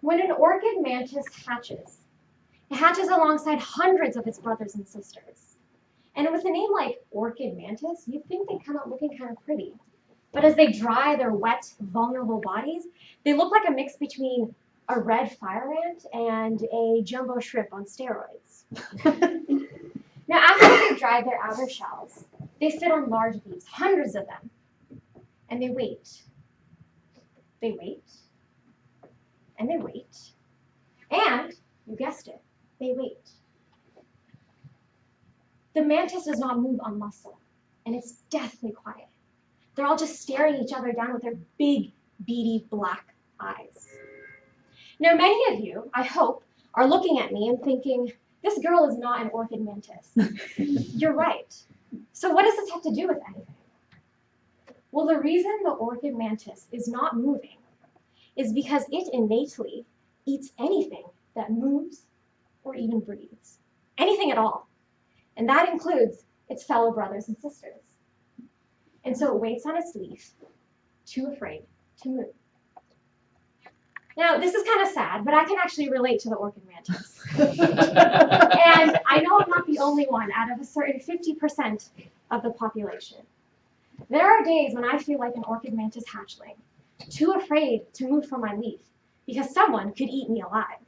When an orchid mantis hatches, it hatches alongside hundreds of its brothers and sisters. And with a name like Orchid Mantis, you'd think they'd come out looking kind of pretty. But as they dry their wet, vulnerable bodies, they look like a mix between a red fire ant and a jumbo shrimp on steroids. Now, after they've dried their outer shells, they sit on large leaves, hundreds of them, and they wait. They wait, and they wait, and, you guessed it, they wait. The mantis does not move a muscle, and it's deathly quiet. They're all just staring each other down with their big, beady black eyes. Now, many of you, I hope, are looking at me and thinking, this girl is not an orchid mantis. You're right. So what does this have to do with anything? Well, the reason the orchid mantis is not moving is because it innately eats anything that moves or even breathes. Anything at all. And that includes its fellow brothers and sisters. And so it waits on its leaf, too afraid to move. Now, this is kind of sad, but I can actually relate to the orchid mantis. And I know I'm not the only one out of a certain 50% of the population. There are days when I feel like an orchid mantis hatchling, too afraid to move from my leaf because someone could eat me alive.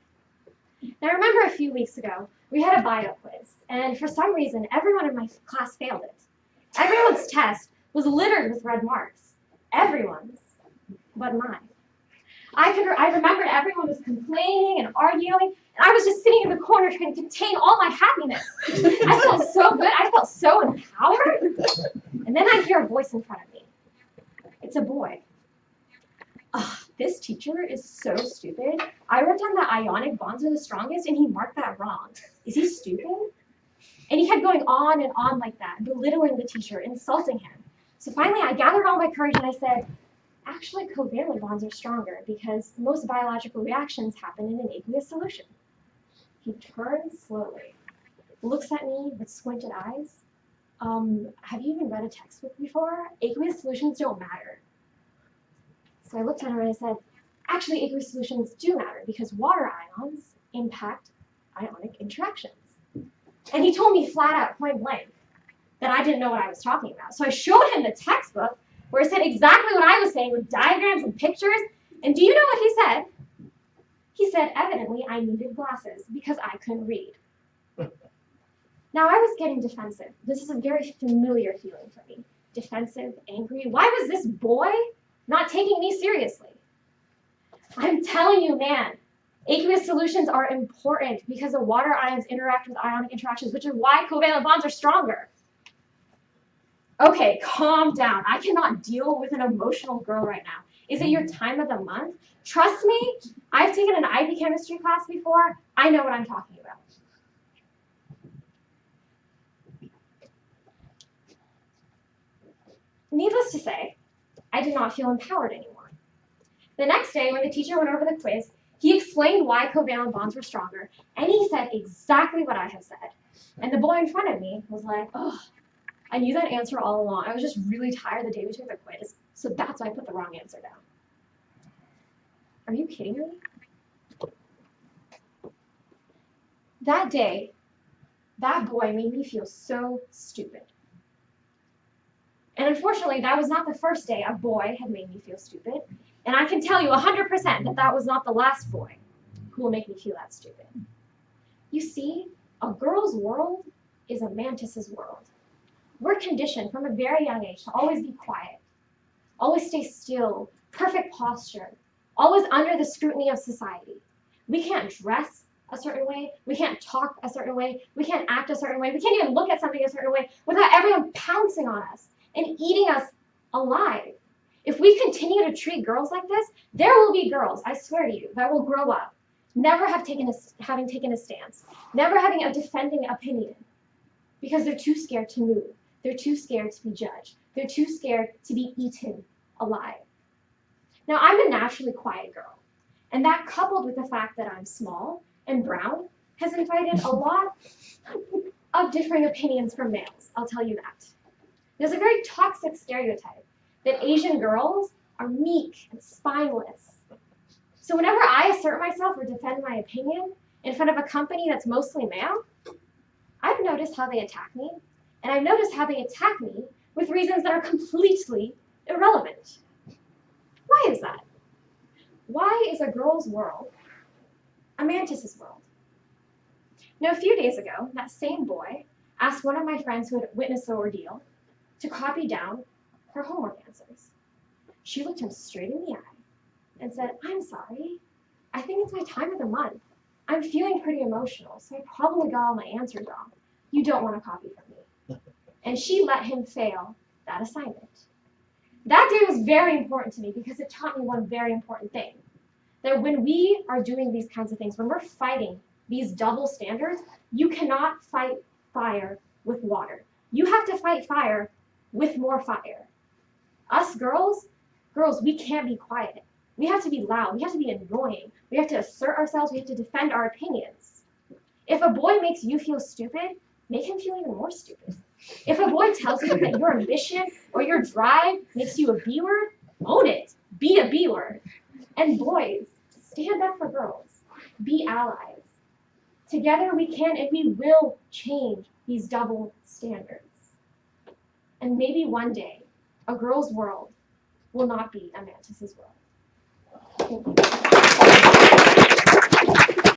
Now, I remember a few weeks ago, we had a bio quiz, and for some reason, everyone in my class failed it. Everyone's test was littered with red marks. Everyone's, but mine. I remembered everyone was complaining and arguing, and I was just sitting in the corner trying to contain all my happiness. I felt so good. I felt so empowered. And then I hear a voice in front of me. It's a boy. This teacher is so stupid. I wrote down that ionic bonds are the strongest, and he marked that wrong. Is he stupid? And he kept going on and on like that, belittling the teacher, insulting him. So finally, I gathered all my courage, and I said, actually, covalent bonds are stronger because most biological reactions happen in an aqueous solution. He turns slowly, looks at me with squinted eyes. Have you even read a textbook before? Aqueous solutions don't matter. So I looked at her and I said, actually, aqueous solutions do matter because water ions impact ionic interactions. And he told me flat out, point blank, that I didn't know what I was talking about. So I showed him the textbook where it said exactly what I was saying with diagrams and pictures. And do you know what he said? He said, evidently, I needed glasses because I couldn't read. Now, I was getting defensive. This is a very familiar feeling for me. Defensive, angry. Why was this boy not taking me seriously? I'm telling you, man, aqueous solutions are important because the water ions interact with ionic interactions, which is why covalent bonds are stronger. Okay, calm down. I cannot deal with an emotional girl right now. Is it your time of the month? Trust me, I've taken an IB chemistry class before. I know what I'm talking about. Needless to say, I did not feel empowered anymore. The next day, when the teacher went over the quiz, he explained why covalent bonds were stronger, and he said exactly what I have said. And the boy in front of me was like, oh, I knew that answer all along. I was just really tired the day we took the quiz, so that's why I put the wrong answer down. Are you kidding me? That day, that boy made me feel so stupid. And unfortunately, that was not the first day a boy had made me feel stupid. And I can tell you 100% that that was not the last boy who will make me feel that stupid. You see, a girl's world is a mantis's world. We're conditioned from a very young age to always be quiet, always stay still, perfect posture, always under the scrutiny of society. We can't dress a certain way, we can't talk a certain way, we can't act a certain way, we can't even look at something a certain way without everyone pouncing on us and eating us alive. If we continue to treat girls like this, there will be girls, I swear to you, that will grow up, never having taken a stance, never having a defending opinion, because they're too scared to move. They're too scared to be judged. They're too scared to be eaten alive. Now, I'm a naturally quiet girl, and that coupled with the fact that I'm small and brown has invited a lot of differing opinions from males, I'll tell you that. There's a very toxic stereotype that Asian girls are meek and spineless. So whenever I assert myself or defend my opinion in front of a company that's mostly male, I've noticed how they attack me, and I've noticed how they attack me with reasons that are completely irrelevant. Why is that? Why is a girl's world a mantis's world? Now, a few days ago, that same boy asked one of my friends who had witnessed the ordeal to copy down her homework answers. She looked him straight in the eye and said, "I'm sorry. I think it's my time of the month. I'm feeling pretty emotional, so I probably got all my answers wrong. You don't want to copy from me." And she let him fail that assignment. That day was very important to me because it taught me one very important thing. That when we are doing these kinds of things, when we're fighting these double standards, you cannot fight fire with water. You have to fight fire with more fire. Us girls, we can't be quiet. We have to be loud. We have to be annoying. We have to assert ourselves. We have to defend our opinions. If a boy makes you feel stupid, make him feel even more stupid. If a boy tells you that your ambition or your drive makes you a B word, own it. Be a B word. And boys, stand up for girls. Be allies. Together we can and we will change these double standards. And maybe one day, a girl's world will not be a mantis's world. Thank you.